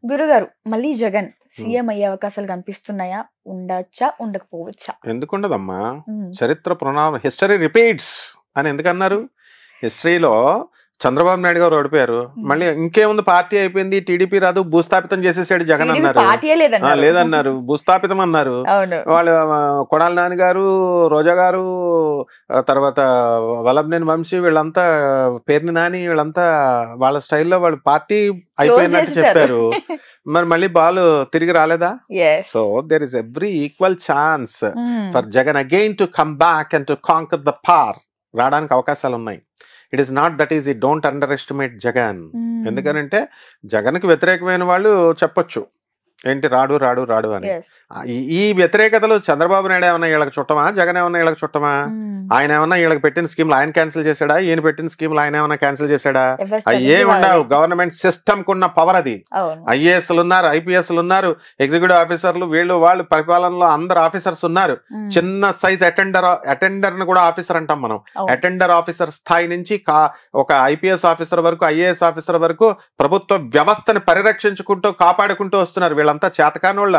గురుగారు మళ్ళీ జగన్ సీఎం అయ్యే అవకాశాలు కనిపిస్తున్నాయా? ఉండొచ్చా, ఉండకపోవచ్చా? ఎందుకుండదమ్మా? చరిత్ర హిస్టరీ రిపీట్స్ అని ఎందుకన్నారు? హిస్టరీలో చంద్రబాబు నాయుడు గారు ఓడిపోయారు, మళ్ళీ ఇంకేముంది పార్టీ అయిపోయింది, టీడీపీ రాదు, భూస్థాపితం చేసేసాడు జగన్ అన్నారు. లేదన్నారు, భూస్థాపితం అన్నారు. వాళ్ళు కొడాలి నాని గారు, రోజా గారు, తర్వాత వల్లభనేని వంశీ, వీళ్ళంతా పేర్ని నాని, వీళ్ళంతా వాళ్ళ స్టైల్లో వాళ్ళు పార్టీ అయిపోయినట్టు చెప్పారు. మరి మళ్ళీ బాల్ తిరిగి రాలేదా? So there is every equal chance for Jagan again to come back and to conquer the par. రావడానికి అవకాశాలు ఉన్నాయి. It is not that easy, don't underestimate Jagan. ఎందుకనంటే జగన్కి వ్యతిరేకమైన వాళ్ళు చెప్పొచ్చు ఏంటి రాడు రాడు రాడు అని. ఈ వ్యతిరేకతలు చంద్రబాబు నాయుడు ఏమన్నా వీళ్ళకి చుట్టమా, జగన్ ఏమన్నా వీళ్ళకి చుట్టమా? ఆయన ఏమన్నా వీళ్ళకి పెట్టిన స్కీమ్లు ఆయన క్యాన్సిల్ చేశాడా, ఈయన పెట్టిన స్కీమ్లు ఆయన ఏమన్నా క్యాన్సిల్ చేశాడా? అయ్యే ఉండవు. గవర్నమెంట్ సిస్టమ్ కున్న పవర్ అది. ఐఏఎస్లు ఉన్నారు, ఐపీఎస్లు ఉన్నారు, ఎగ్జిక్యూటివ్ ఆఫీసర్లు, వీళ్ళు వాళ్ళు పరిపాలనలో అందరు ఆఫీసర్స్ ఉన్నారు. చిన్న సైజ్ అటెండర్ ను కూడా ఆఫీసర్ అంటాం మనం. అటెండర్ ఆఫీసర్ స్థాయి నుంచి ఒక ఐపీఎస్ ఆఫీసర్ వరకు, ఐఏఎస్ ఆఫీసర్ వరకు ప్రభుత్వ వ్యవస్థని పరిరక్షించుకుంటూ కాపాడుకుంటూ వస్తున్నారు. వీళ్ళంతా చేతకానోళ్ళ.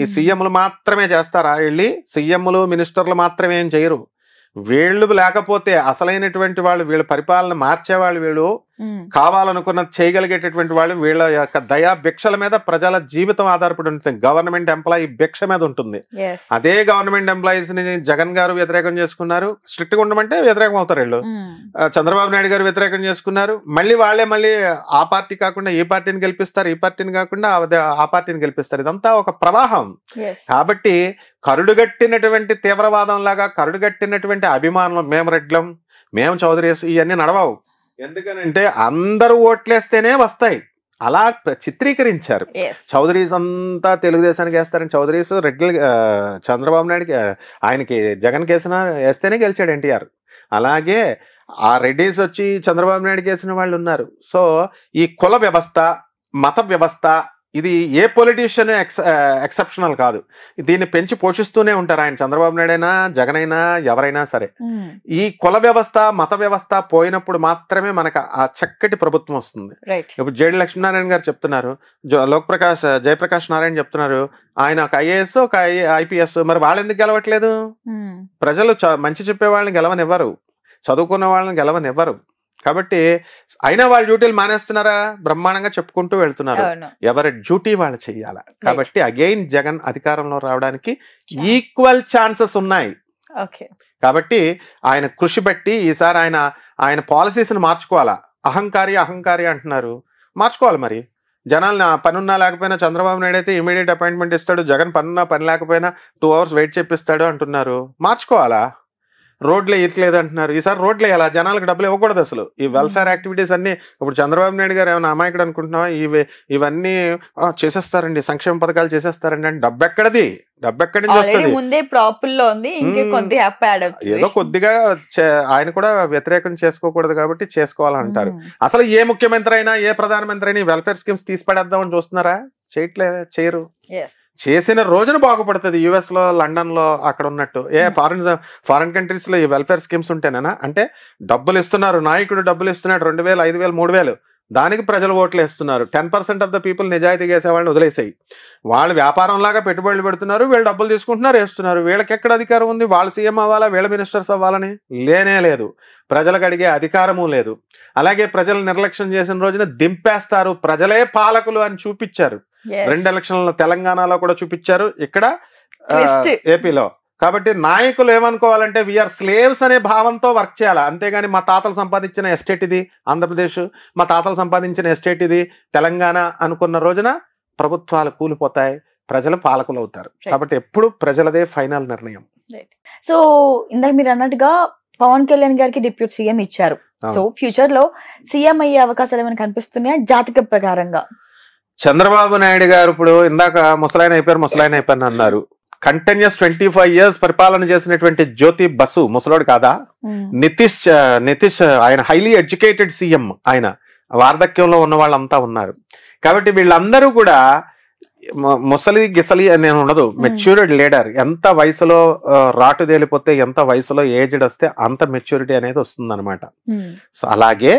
ఈ సీఎంలు మాత్రమే చేస్తారా? వెళ్ళి సీఎంలు మినిస్టర్లు మాత్రమే ఏం చేయరు. వీళ్ళు లేకపోతే అసలైనటువంటి వాళ్ళు, వీళ్ళ పరిపాలన మార్చేవాళ్ళు, వీళ్ళు కావాలనుకున్నది చేయగలిగేటటువంటి వాళ్ళు, వీళ్ళ యొక్క దయా భిక్షల మీద ప్రజల జీవితం ఆధారపడి ఉంటుంది. గవర్నమెంట్ ఎంప్లాయీ భిక్ష మీద ఉంటుంది. అదే గవర్నమెంట్ ఎంప్లాయీస్ ని జగన్ గారు వ్యతిరేకం చేసుకున్నారు. స్ట్రిక్ట్ గా ఉండమంటే వ్యతిరేకం అవుతారు వీళ్ళు. చంద్రబాబు నాయుడు గారు వ్యతిరేకం చేసుకున్నారు. మళ్ళీ ఆ పార్టీ కాకుండా ఈ పార్టీని గెలిపిస్తారు, ఈ పార్టీని కాకుండా ఆ పార్టీని గెలిపిస్తారు. ఇదంతా ఒక ప్రవాహం. కాబట్టి కరుడుగట్టినటువంటి తీవ్రవాదం లాగా, కరుడుగట్టినటువంటి అభిమానులు, మేము రెడ్లం, మేము చౌదరీస్, ఇవన్నీ నడవవు. ఎందుకనంటే అందరూ ఓట్లేస్తేనే వస్తాయి. అలా చిత్రీకరించారు. చౌదరీస్ అంతా తెలుగుదేశానికి వేస్తారని, చౌదరీస్ రెడ్లు చంద్రబాబు నాయుడుకి, ఆయనకి జగన్ వేస్తేనే గెలిచాడు ఎన్టీఆర్. అలాగే ఆ రెడ్డిస్ వచ్చి చంద్రబాబు నాయుడుకి వేసిన వాళ్ళు ఉన్నారు. సో ఈ కుల వ్యవస్థ, మత వ్యవస్థ, ఇది ఏ పొలిటీషియన్ ఎక్సెప్షనల్ కాదు. దీన్ని పెంచి పోషిస్తూనే ఉంటారు. ఆయన చంద్రబాబు నాయుడు అయినా, జగన్ అయినా, ఎవరైనా సరే. ఈ కుల వ్యవస్థ, మత వ్యవస్థ పోయినప్పుడు మాత్రమే మనకు ఆ చక్కటి ప్రభుత్వం వస్తుంది. ఇప్పుడు జేడి లక్ష్మీనారాయణ గారు చెప్తున్నారు, జయప్రకాష్ నారాయణ చెప్తున్నారు, ఆయన ఒక ఐఏఎస్, ఒక ఐపీఎస్. మరి వాళ్ళు ఎందుకు గెలవట్లేదు? ప్రజలు మంచి చెప్పే వాళ్ళని గెలవనివ్వరు, చదువుకున్న వాళ్ళని గెలవనివ్వరు. కాబట్టి అయినా వాళ్ళ డ్యూటీలు మానేస్తున్నారా? బ్రహ్మాండంగా చెప్పుకుంటూ వెళ్తున్నారు. ఎవరి డ్యూటీ వాళ్ళు చెయ్యాల. కాబట్టి అగైన్ జగన్ అధికారంలో రావడానికి ఈక్వల్ ఛాన్సెస్ ఉన్నాయి. కాబట్టి ఆయన కృషి బట్టి ఈసారి ఆయన పాలసీస్ ని మార్చుకోవాలా. అహంకారి అంటున్నారు, మార్చుకోవాలి. మరి జనాలు పనున్నా లేకపోయినా చంద్రబాబు నాయుడు అయితే ఇమీడియట్ అపాయింట్మెంట్ ఇస్తాడు, జగన్ పనున్నా పని లేకపోయినా 2 hours వెయిట్ చేపిస్తాడు అంటున్నారు. మార్చుకోవాలా? రోడ్లే ఇట్లేదు అంటున్నారు. ఈసారి రోడ్లు వేయాలా? జనాలకు డబ్బులు ఇవ్వకూడదు అసలు. ఈ వెల్ఫేర్ యాక్టివిటీస్ అన్ని ఇప్పుడు చంద్రబాబు నాయుడు గారు ఏమైనా అమాయకుడు అనుకుంటున్నావా? ఇవన్నీ చేసేస్తారండి, సంక్షేమ పథకాలు చేసేస్తారండి అంటే డబ్బు ఎక్కడిది? డబ్బు ఎక్కడి నుంచి వస్తుంది? ఏదో కొద్దిగా ఆయన కూడా వ్యతిరేకం చేసుకోకూడదు కాబట్టి చేసుకోవాలంటారు. అసలు ఏ ముఖ్యమంత్రి అయినా, ఏ ప్రధానమంత్రి అయినా వెల్ఫేర్ స్కీమ్స్ తీసి పడేద్దామని చూస్తున్నారా? చేయరు. చేసిన రోజున బాగుపడుతుంది. యుఎస్ లో, లండన్ లో అక్కడ ఉన్నట్టు. ఫారిన్ కంట్రీస్ లో ఈ వెల్ఫేర్ స్కీమ్స్ ఉంటేనేనా? అంటే డబ్బులు ఇస్తున్నారు, నాయకుడు డబ్బులు ఇస్తున్నాడు, 2000, 5000, 3000, దానికి ప్రజలు ఓట్లు వేస్తున్నారు. 10% ఆఫ్ ద పీపుల్ నిజాయితీగా వేసే వాళ్ళని వదిలేసాయి. వాళ్ళు వ్యాపారం లాగా పెట్టుబడులు పెడుతున్నారు, వీళ్ళు డబ్బులు తీసుకుంటున్నారు, వేస్తున్నారు. వీళ్ళకి ఎక్కడ అధికారం ఉంది? వాళ్ళు సీఎం అవ్వాలా, వీళ్ళ మినిస్టర్స్ అవ్వాలని లేనే లేదు. ప్రజలకు అడిగే అధికారము లేదు. అలాగే ప్రజలు నిర్లక్ష్యం చేసిన రోజున దింపేస్తారు. ప్రజలే పాలకులు అని చూపించారు. 2 ఎలక్షన్ల తెలంగాణలో కూడా చూపించారు, ఇక్కడ ఏపీలో. కాబట్టి నాయకులు ఏమనుకోవాలంటే వీఆర్ స్లేవ్స్ అనే భావంతో వర్క్ చేయాలి. అంతేగాని మా తాతలు సంపాదించిన ఎస్టేట్ ఇది ఆంధ్రప్రదేశ్, మా తాతలు సంపాదించిన ఎస్టేట్ ఇది తెలంగాణ అనుకున్న రోజున ప్రభుత్వాలు కూలిపోతాయి, ప్రజలు పాలకులు అవుతారు. కాబట్టి ఎప్పుడు ప్రజలదే ఫైనల్ నిర్ణయం. సో ఇందాక మీరు అన్నట్టుగా పవన్ కళ్యాణ్ గారికి డిప్యూటీ సీఎం ఇచ్చారు. సో ఫ్యూచర్ లో సీఎం అయ్యే అవకాశాలు ఏమైనా కనిపిస్తున్నాయా జాతక ప్రకారంగా? చంద్రబాబు నాయుడు గారు ఇప్పుడు ఇందాక ముసలాయన అయిపోయారు అన్నారు. కంటిన్యూస్ 25 years పరిపాలన చేసినటువంటి జ్యోతి బసు ముసలోడు కాదా? నితీష్ ఆయన హైలీ ఎడ్యుకేటెడ్ సీఎం. ఆయన వార్ధక్యంలో ఉన్న వాళ్ళంతా ఉన్నారు. కాబట్టి వీళ్ళందరూ కూడా ముసలి గిసలి అని ఉండదు, మెచ్యూర్డ్ లీడర్. ఎంత వయసులో రాటు తేలిపోతే, ఎంత వయసులో ఏజ్డ్ వస్తే అంత మెచ్యూరిటీ అనేది వస్తుంది అనమాట. అలాగే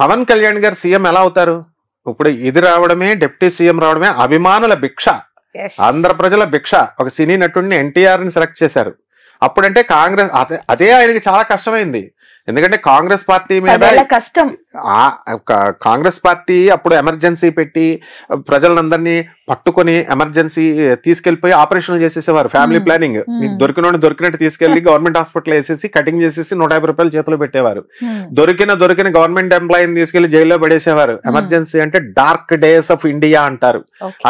పవన్ కళ్యాణ్ గారు సీఎం ఎలా అవుతారు? ఇప్పుడు ఇది రావడమే, డిప్యూటీ సీఎం రావడమే అభిమానుల భిక్ష, ఆంధ్ర ప్రజల భిక్ష. ఒక సినీ నటుడిని ఎన్టీఆర్ ని సెలెక్ట్ చేశారు. అప్పుడంటే కాంగ్రెస్ అదే ఆయనకి చాలా కష్టమైంది. ఎందుకంటే కాంగ్రెస్ పార్టీ మీద కష్టం, కాంగ్రెస్ పార్టీ అప్పుడు ఎమర్జెన్సీ పెట్టి ప్రజలందరినీ పట్టుకొని ఎమర్జెన్సీ తీసుకెళ్లిపోయి ఆపరేషన్లు చేసేసేవారు. ఫ్యామిలీ ప్లానింగ్, దొరికినట్టు తీసుకెళ్లి గవర్నమెంట్ హాస్పిటల్ వేసేసి కటింగ్ చేసేసి 150 రూపాయలు చేతిలో పెట్టేవారు. దొరికిన గవర్నమెంట్ ఎంప్లాయీని తీసుకెళ్లి జైల్లో పడేసేవారు. ఎమర్జెన్సీ అంటే డార్క్ డేస్ ఆఫ్ ఇండియా అంటారు.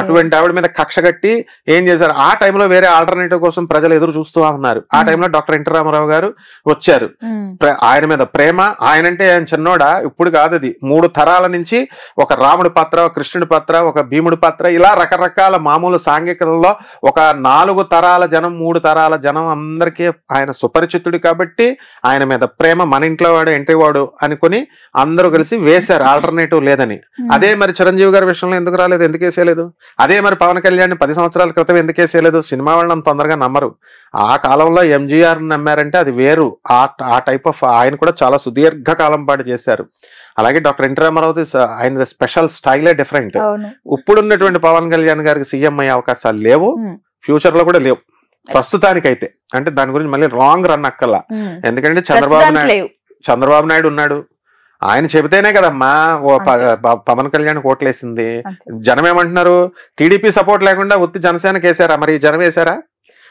అటువంటి ఆవిడ మీద కక్ష కట్టి ఏం చేశారు, ఆ టైంలో వేరే ఆల్టర్నేటివ్ కోసం ప్రజలు ఎదురు చూస్తూ ఉన్నారు. ఆ టైంలో డాక్టర్ ఎన్టీ రామారావు గారు వచ్చారు. ఆయన మీద ప్రేమ, ఆయనంటే ఆయన చిన్నోడా, ఇప్పుడు కాదు అది 3 తరాల నుంచి ఒక రాముడి పాత్ర, ఒక కృష్ణుడి పాత్ర, ఒక భీముడి పాత్ర, ఇలా రకరకాల మామూలు సాంఘికలలో ఒక 4 తరాల జనం, 3 తరాల జనం అందరికీ ఆయన సుపరిచితుడు కాబట్టి ఆయన మీద ప్రేమ, మన ఇంట్లో వాడు ఎంట్రీ వాడు అనుకుని అందరూ కలిసి వేశారు, ఆల్టర్నేటివ్ లేదని. అదే మరి చిరంజీవి గారి విషయంలో ఎందుకు రాలేదు, ఎందుకు వేసేయలేదు? అదే మరి పవన్ కళ్యాణ్ 10 సంవత్సరాల క్రితం ఎందుకు వేసేయలేదు? సినిమా వాళ్ళని తొందరగా నమ్మరు. ఆ కాలంలో ఎంజీఆర్ నమ్మారంటే అది వేరు. ఆ టైప్ ఆఫ్ ఆయన కూడా చాలా సుదీర్ఘ కాలం పాటు చేశారు. అలాగే డాక్టర్ ఎన్టీ రామారావు ఆయన స్పెషల్ స్టైలే డిఫరెంట్. ఇప్పుడున్నటువంటి పవన్ కళ్యాణ్ గారికి సీఎం అయ్యే అవకాశాలు లేవు, ఫ్యూచర్ లో కూడా లేవు ప్రస్తుతానికైతే. అంటే దాని గురించి మళ్ళీ లాంగ్ రన్ అక్కల్లా. ఎందుకంటే చంద్రబాబు నాయుడు ఉన్నాడు, ఆయన చెబితేనే కదమ్మా పవన్ కళ్యాణ్ ఓట్లేసింది. జనం ఏమంటున్నారు, టీడీపీ సపోర్ట్ లేకుండా ఉత్తి జనసేనకి వేసారా? మరి జనం వేసారా?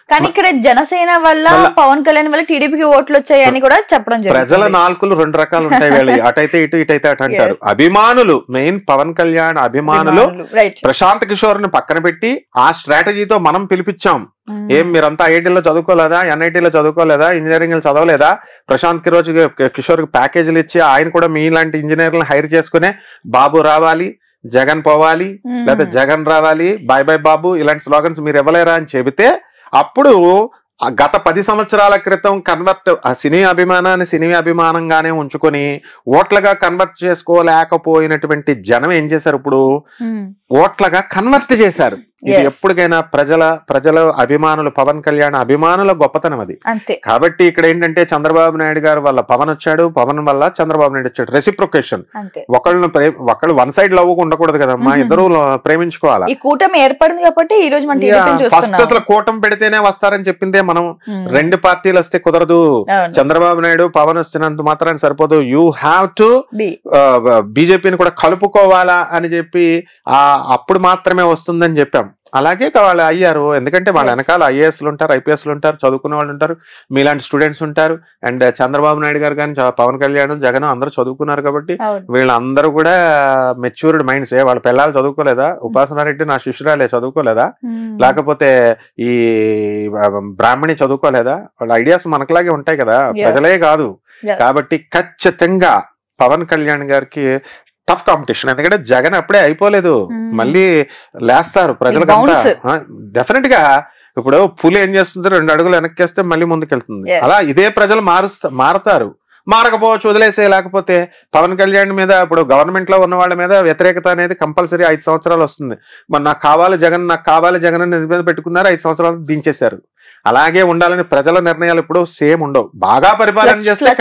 కానీ ఇక్కడ జనసేన వల్ల పవన్ కళ్యాణ్ వల్ల టీడీపీకి ఓట్లు వచ్చాయని కూడా చెప్పడం జరిగింది. ప్రజల నాలుకలు 2 రకాలు ఉంటాయి, వీళ్ళు అటైతే ఇటు, ఇటైతే అటు అంటారు. అభిమానులు, మెయిన్ పవన్ కళ్యాణ్ అభిమానులు ప్రశాంత్ కిషోర్ ని పక్కన పెట్టి ఆ స్ట్రాటజీతో మనం పిలిపించాం. ఏం మీరంతా ఐఐటీలో చదువుకోలేదా, ఎన్ఐటీలో చదువుకోలేదా, ఇంజనీరింగ్ చదవలేదా? ప్రశాంత్ కిషోర్ కి ప్యాకేజీలు ఇచ్చి ఆయన కూడా మీలాంటి ఇంజనీర్లను హైర్ చేసుకునే బాబు రావాలి, జగన్ పోవాలి, లేదా జగన్ రావాలి, బాయ్ బాయ్ బాబు, ఇలాంటి స్లోగన్స్ మీరు ఇవ్వలేరా అని చెబితే అప్పుడు గత 10 సంవత్సరాల క్రితం సినీ అభిమానాన్ని సినీ అభిమానంగానే ఉంచుకొని ఓట్లుగా కన్వర్ట్ చేసుకోలేకపోయినటువంటి జనం ఏం చేశారు, ఇప్పుడు ఓట్లుగా కన్వర్ట్ చేశారు. ఇది ఎప్పటికైనా ప్రజల అభిమానులు, పవన్ కళ్యాణ్ అభిమానుల గొప్పతనం అది. కాబట్టి ఇక్కడ ఏంటంటే చంద్రబాబు నాయుడు గారు వల్ల పవన్ వచ్చాడు, పవన్ వల్ల చంద్రబాబు నాయుడు వచ్చాడు. రెసిప్రొకేషన్. ఒకళ్ళు వన్ సైడ్ లవ్ ఉండకూడదు కదమ్మా, ఇద్దరు ప్రేమించుకోవాలి. ఈ కూటమి ఏర్పడింది కాబట్టి ఈ రోజు ఫస్ట్ అసలు కూటమి పెడితేనే వస్తారని చెప్పిందే మనం. 2 పార్టీలు వస్తే కుదరదు. చంద్రబాబు నాయుడు పవన్ వస్తున్నంత మాత్రాన్ని సరిపోదు, యూ హ్యావ్ టు బీజేపీని కూడా కలుపుకోవాలా అని చెప్పి అప్పుడు మాత్రమే వస్తుందని చెప్పాం. అలాగే వాళ్ళు అయ్యారు. ఎందుకంటే వాళ్ళ వెనకాల ఐఏఎస్లు ఉంటారు, ఐపీఎస్లు ఉంటారు, చదువుకునే వాళ్ళు ఉంటారు, మీలాంటి స్టూడెంట్స్ ఉంటారు. అండ్ చంద్రబాబు నాయుడు గారు కానీ పవన్ కళ్యాణ్, జగన్ అందరూ చదువుకున్నారు కాబట్టి వీళ్ళందరూ కూడా మెచ్యూర్డ్ మైండ్స్. వాళ్ళ పిల్లలు చదువుకోలేదా? ఉపాసనారెడ్డి నా శిష్యురాలే చదువుకోలేదా? లేకపోతే ఈ బ్రాహ్మణి చదువుకోలేదా? వాళ్ళ ఐడియాస్ మనకులాగే ఉంటాయి కదా, ప్రజలే కాదు. కాబట్టి ఖచ్చితంగా పవన్ కళ్యాణ్ గారికి టఫ్ కాంపిటీషన్. ఎందుకంటే జగన్ అప్పుడే అయిపోలేదు, మళ్ళీ లేస్తారు ప్రజలకంతా డెఫినెట్ గా. ఇప్పుడు పులి ఏం చేస్తుంది, 2 అడుగులు వెనక్కేస్తే మళ్ళీ ముందుకెళ్తుంది. అలా ఇదే ప్రజలు మారతారు. మారకపోవచ్చు, వదిలేసే. లేకపోతే పవన్ కళ్యాణ్ మీద ఇప్పుడు గవర్నమెంట్ లో ఉన్న వాళ్ళ మీద వ్యతిరేకత అనేది కంపల్సరీ 5 సంవత్సరాలు వస్తుంది. మరి నాకు కావాలి జగన్ అని మీద పెట్టుకున్నారు, 5 సంవత్సరాలు దించేశారు. అలాగే ఉండాలని ప్రజల నిర్ణయాలు ఇప్పుడు సేమ్ ఉండవు. బాగా పరిపాలన చేస్తే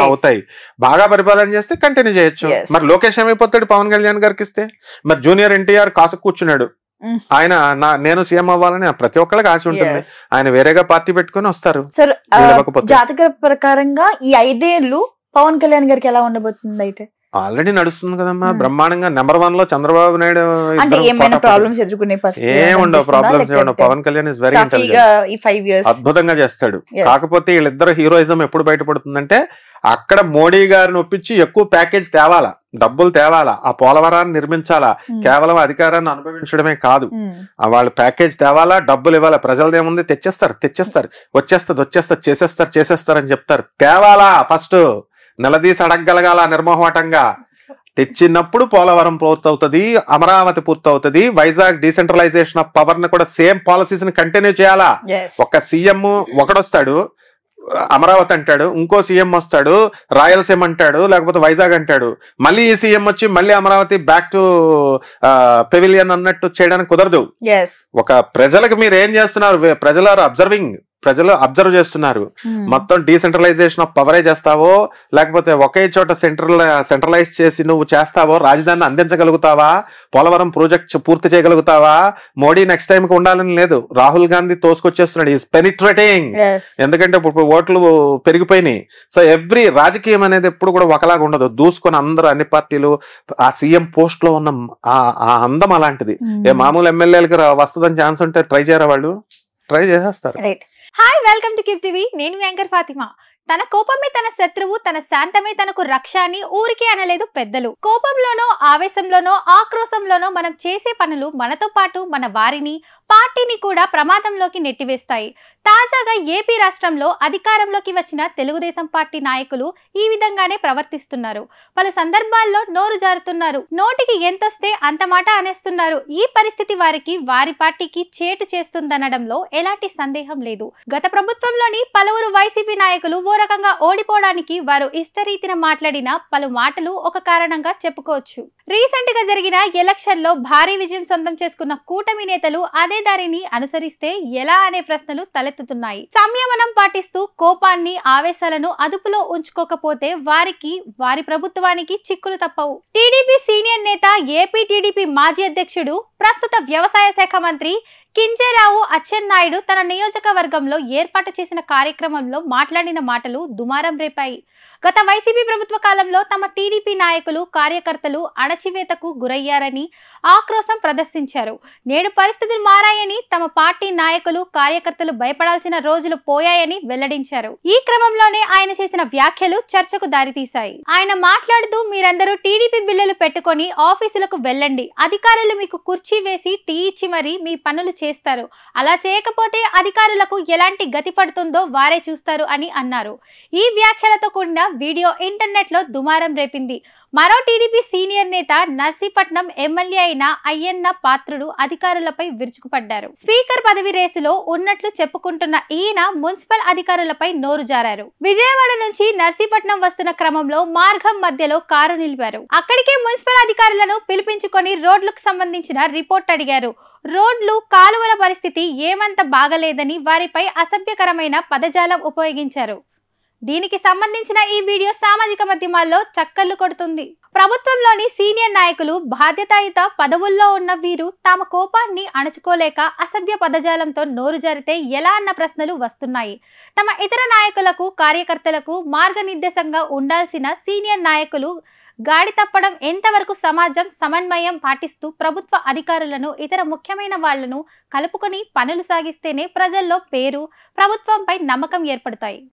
అవుతాయి, బాగా పరిపాలన చేస్తే కంటిన్యూ చేయొచ్చు. మరి లోకేష్ ఏమైపోతాడు పవన్ కళ్యాణ్ గారికి ఇస్తే? మరి జూనియర్ ఎన్టీఆర్ కాసు కూర్చున్నాడు, ఆయన నేను సీఎం అవ్వాలని ప్రతి ఒక్కరికి ఆశ ఉంటుంది. ఆయన వేరేగా పార్టీ పెట్టుకుని వస్తారు. జాతక ప్రకారంగా ఈ 5 ఏళ్ళు పవన్ కళ్యాణ్ గారికి ఎలా ఉండబోతుంది? అయితే ఆల్రెడీ నడుస్తుంది కదమ్మా బ్రహ్మాండంగా. నెంబర్ 1 లో చంద్రబాబు నాయుడు. ఏమైనా ప్రాబ్లమ్స్ ఎదుర్కొనే ఏముండవు, ప్రాబ్లమ్స్ ఏముండవు. Pawan Kalyan is very intelligent, అద్భుతంగా చేస్తాడు. కాకపోతే వీళ్ళిద్దరు హీరోయిజం ఎప్పుడు బయటపడుతుందంటే అక్కడ మోడీ గారిని ఒప్పించి ఎక్కువ ప్యాకేజ్ తేవాలా, డబ్బులు తేవాలా, ఆ పోలవరాన్ని నిర్మించాలా. కేవలం అధికారాన్ని అనుభవించడమే కాదు, వాళ్ళ ప్యాకేజ్ తేవాలా, డబ్బులు ఇవ్వాలా. ప్రజలదేముంది, తెచ్చేస్తారు, చేసేస్తారు అని చెప్తారు. తేవాలా, ఫస్ట్ నిలదీసి అడగగలగాల నిర్మోహమాటంగా. తెచ్చినప్పుడు పోలవరం పూర్తవుతుంది, అమరావతి పూర్తవుతుంది, వైజాగ్ డీసెంట్రలైజేషన్ ఆఫ్ పవర్ ని కూడా సేమ్ పాలసీస్ ని కంటిన్యూ చేయాలా. ఒక సీఎం ఒకడొస్తాడు అమరావతి అంటాడు, ఇంకో సీఎం వస్తాడు రాయలసీమ అంటాడు, లేకపోతే వైజాగ్ అంటాడు, మళ్ళీ ఈ సీఎం వచ్చి మళ్ళీ అమరావతి బ్యాక్ టు పెవిలియన్ అన్నట్టు చేయడానికి కుదరదు. ఒక ప్రజలకు మీరు ఏం చేస్తున్నారు, ప్రజలు ఆర్ అబ్జర్వింగ్. ప్రజలు అబ్జర్వ్ చేస్తున్నారు. మొత్తం డీసెంట్రలైజేషన్ ఆఫ్ పవరే చేస్తావో, లేకపోతే ఒకే చోట సెంట్రలైజ్ చేసి నువ్వు చేస్తావో, రాజధానిని అందించగలుగుతావా, పోలవరం ప్రాజెక్ట్ పూర్తి చేయగలుగుతావా? మోడీ నెక్స్ట్ టైం కి ఉండాలని లేదు, రాహుల్ గాంధీ తోసుకొచ్చేస్తున్నాడు, ఈస్ పెనిట్రేటింగ్. ఎందుకంటే ఇప్పుడు ఓట్లు పెరిగిపోయినాయి. సో ఎవ్రీ రాజకీయం అనేది ఎప్పుడు కూడా ఒకలాగా ఉండదు, దూసుకొని అందరూ అన్ని పార్టీలు. ఆ సీఎం పోస్ట్ లో ఉన్న ఆ అందం అలాంటిది. ఏ మామూలు ఎమ్మెల్యేలకి వస్తుందని ఛాన్స్ ఉంటే ట్రై చేయరా? వాళ్ళు ట్రై చేసేస్తారు. Hi, welcome to keep TV. నేను మీ యాంకర్ ఫాతిమా. తన కోపమే తన శత్రువు, తన శాంతమే తనకు రక్ష అని ఊరికే అనలేదు పెద్దలు. కోపంలోనో, ఆవేశంలోనో, ఆక్రోశంలోనో మనం చేసే పనులు మనతో పాటు మన వారిని, పార్టీని కూడా ప్రమాదంలోకి నెట్టివేస్తాయి. తాజాగా ఏపీ రాష్ట్రంలో అధికారంలోకి వచ్చిన తెలుగుదేశం పార్టీ నాయకులు ఈ విధంగానే ప్రవర్తిస్తున్నారు. పలు సందర్భాల్లో నోరు జారుతున్నారు, నోటికి ఎంతొస్తే అంత మాట అనేస్తున్నారు. ఈ పరిస్థితి వారికి, వారి పార్టీకి చేటు చేస్తుందనడంలో ఎలాంటి సందేహం లేదు. గత ప్రభుత్వంలోని పలువురు వైసీపీ నాయకులు ఓ రకంగా ఓడిపోవడానికి వారు ఇష్టరీతిన మాట్లాడిన పలు మాటలు ఒక కారణంగా చెప్పుకోవచ్చు. రీసెంట్ గా జరిగిన ఎలక్షన్ లో భారీ విజయం సొంతం చేసుకున్న కూటమి నేతలు అదే దారిని అనుసరిస్తే ఎలా అనే ప్రశ్నలు తలెత్తుతున్నాయి. సంయమనం పాటిస్తూ కోపాన్ని, ఆవేశాలను అదుపులో ఉంచుకోకపోతే వారికి, వారి ప్రభుత్వానికి చిక్కులు తప్పవు. టీడీపీ సీనియర్ నేత, ఏపీ టీడీపీ మాజీ అధ్యక్షుడు, ప్రస్తుత వ్యవసాయ శాఖ మంత్రి కింజరాపు అచ్చెన్నాయుడు తన నియోజకవర్గంలో ఏర్పాటు చేసిన కార్యక్రమంలో మాట్లాడిన మాటలు దుమారం రేపాయి. గత వైసీపీ ప్రభుత్వ కాలంలో తమ టీడీపీ నాయకులు, కార్యకర్తలు అణచివేతకు గురయ్యారని ఆక్రోశం ప్రదర్శించారు. నేడు పరిస్థితులు మారాయని, తమ పార్టీ నాయకులు, కార్యకర్తలు భయపడాల్సిన రోజులు పోయాయని వెల్లడించారు. ఈ క్రమంలోనే ఆయన చేసిన వ్యాఖ్యలు చర్చకు దారితీశాయి. ఆయన మాట్లాడుతూ, మీరందరూ టీడీపీ బిల్లులు పెట్టుకొని ఆఫీసులకు వెళ్ళండి, అధికారులు మీకు కుర్చీ వేసి టీ ఇచ్చి మరీ మీ పనులు చేస్తారు, అలా చేయకపోతే అధికారులకు ఎలాంటి గతి పడుతుందో వారే చూస్తారు అని అన్నారు. ఈ వ్యాఖ్యలతో కూడిన వీడియో ఇంటర్నెట్ లో దుమారం రేపింది. మరో టీడీపీ సీనియర్ నేత, నర్సీపట్నం ఎమ్మెల్యే అయిన అయ్యన్న పాత్రుడు అధికారులపై విరుచుకుపడ్డారు. స్పీకర్ పదవి రేసులో ఉన్నట్లు చెప్పుకుంటున్న ఈయన మున్సిపల్ అధికారులపై నోరు జారారు. విజయవాడ నుంచి నర్సీపట్నం వస్తున్న క్రమంలో మార్గం మధ్యలో కారు నిలిపారు. అక్కడికే మున్సిపల్ అధికారులను పిలిపించుకొని రోడ్లకు సంబంధించిన రిపోర్ట్ అడిగారు. రోడ్లు, కాలువల పరిస్థితి ఏమంత బాగలేదని వారిపై అసభ్యకరమైన పదజాలం ఉపయోగించారు. దీనికి సంబంధించిన ఈ వీడియో సామాజిక మాధ్యమాల్లో చక్కర్లు కొడుతుంది. ప్రభుత్వంలోని సీనియర్ నాయకులు, బాధ్యతాయుత పదవుల్లో ఉన్న వీరు తమ కోపాన్ని అణచుకోలేక అసభ్య పదజాలంతో నోరు జారితే ఎలా అన్న ప్రశ్నలు వస్తున్నాయి. తమ ఇతర నాయకులకు, కార్యకర్తలకు మార్గనిర్దేశంగా ఉండాల్సిన సీనియర్ నాయకులు గాడి తప్పడం ఎంతవరకు సమాజం సమన్వయం పాటిస్తూ ప్రభుత్వ అధికారులను, ఇతర ముఖ్యమైన వాళ్లను కలుపుకొని పనులు సాగిస్తేనే ప్రజల్లో పేరు, ప్రభుత్వంపై నమ్మకం ఏర్పడతాయి.